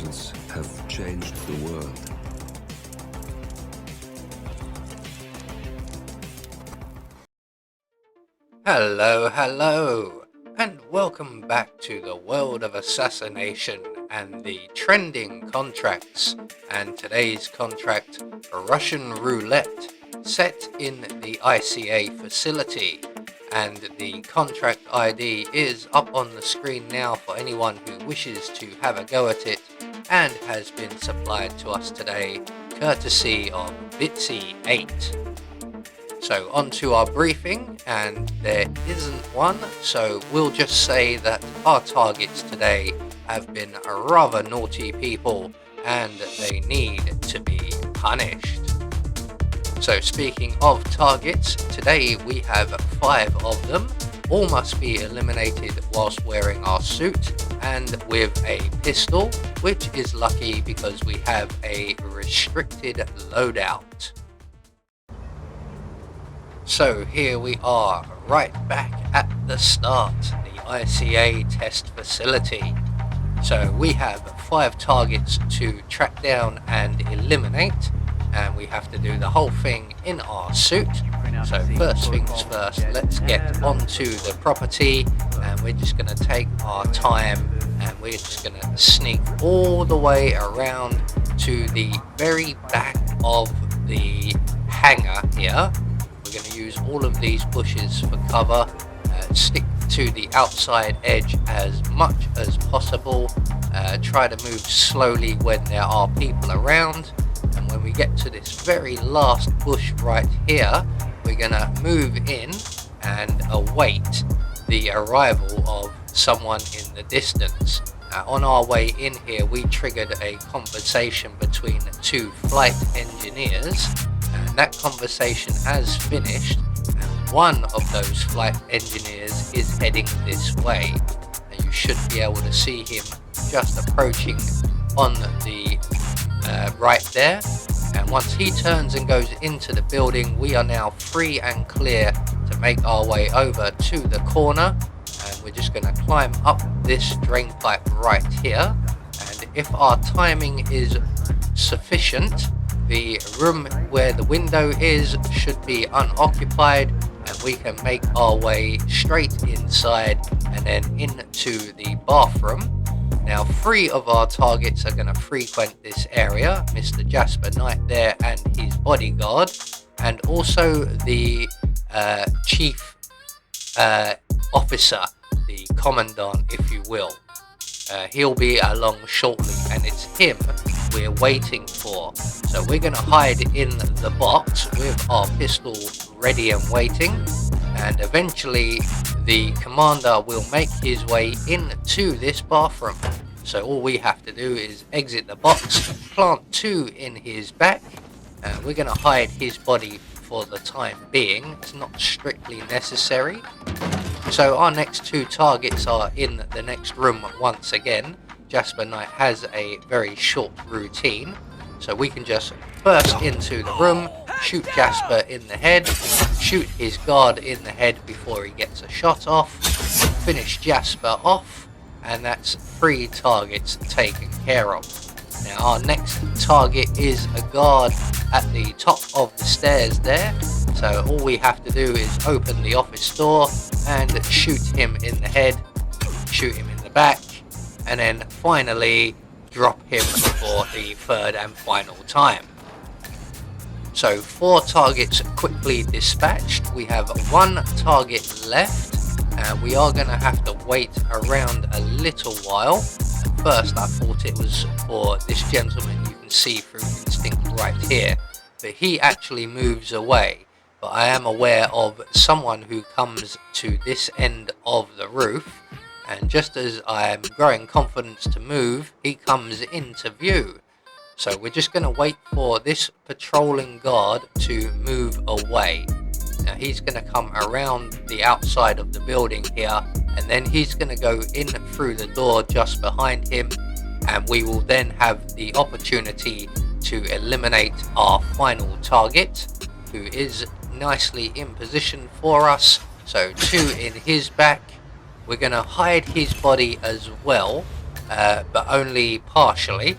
inventions have changed the world. Hello, and welcome back to the world of assassination and the trending contracts. And today's contract, Russian Roulette, set in the ICA facility. And the contract ID is up on the screen now for anyone who wishes to have a go at it, and has been supplied to us today courtesy of Bitsy8. So on to our briefing, and there isn't one, so we'll just say that our targets today have been rather naughty people and they need to be punished. So speaking of targets, today we have 5 of them. All must be eliminated whilst wearing our suit and with a pistol, which is lucky because we have a restricted loadout. So here we are, right back at the start, the ICA test facility. So we have 5 targets to track down and eliminate, and we have to do the whole thing in our suit. So first things first, let's get onto the property, and we're just going to take our time, and we're just going to sneak all the way around to the very back of the hangar here. We're going to use all of these bushes for cover, stick to the outside edge as much as possible, try to move slowly when there are people around, and when we get to this very last bush right here, we're going to move in and await the arrival of someone in the distance. On our way in here, we triggered a conversation between 2 flight engineers, and that conversation has finished, and one of those flight engineers is heading this way. And you should be able to see him just approaching on the right there, and once he turns and goes into the building, we are now free and clear to make our way over to the corner, and we're just going to climb up this drain pipe right here, and if our timing is sufficient, the room where the window is should be unoccupied, and we can make our way straight inside and then into the bathroom. Now 3 of our targets are going to frequent this area, Mr. Jasper Knight there and his bodyguard, and also the chief officer, the commandant if you will. He'll be along shortly, and it's him we're waiting for. So we're going to hide in the box with our pistol ready and waiting, and eventually the commander will make his way into this bathroom. So all we have to do is exit the box, plant 2 in his back, and we're going to hide his body for the time being. It's not strictly necessary. So our next 2 targets are in the next room once again. Jasper Knight has a very short routine, so we can just burst into the room, shoot Jasper in the head, shoot his guard in the head before he gets a shot off, finish Jasper off, and that's 3 targets taken care of. Now our next target is a guard at the top of the stairs there, so all we have to do is open the office door and shoot him in the head, shoot him in the back, and then finally drop him for the 3rd and final time. So 4 targets quickly dispatched. We have 1 target left, and we are going to have to wait around a little while. At first I thought it was for this gentleman you can see through instinct right here, but he actually moves away. But I am aware of someone who comes to this end of the roof, and just as I am growing confidence to move, he comes into view. So we're just going to wait for this patrolling guard to move away. Now he's going to come around the outside of the building here, and then he's going to go in through the door just behind him, and we will then have the opportunity to eliminate our final target, who is nicely in position for us. So 2 in his back. We're going to hide his body as well, but only partially.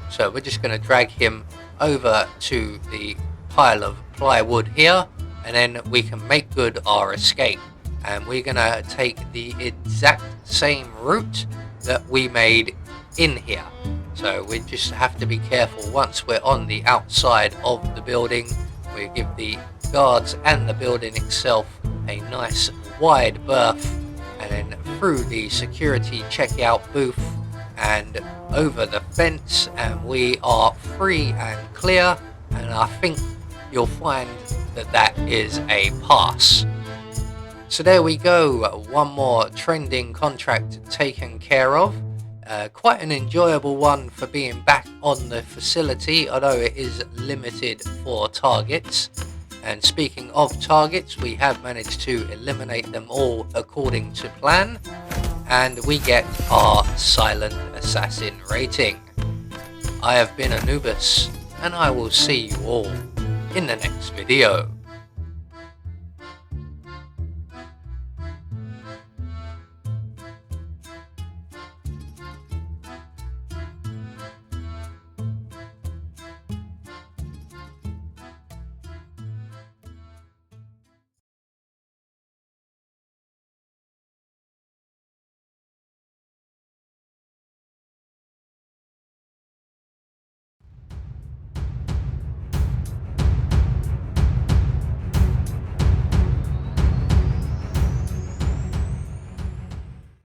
So we're just going to drag him over to the pile of plywood here, and then we can make good our escape. And we're going to take the exact same route that we made in here. So we just have to be careful once we're on the outside of the building. We give the guards and the building itself a nice wide berth, and then through the security checkout booth and over the fence, and we are free and clear. And I think you'll find that that is a pass. So there we go, one more trending contract taken care of. Quite an enjoyable one for being back on the facility, although it is limited for targets. And speaking of targets, we have managed to eliminate them all according to plan, and we get our Silent Assassin rating. I have been Anubis, and I will see you all in the next video.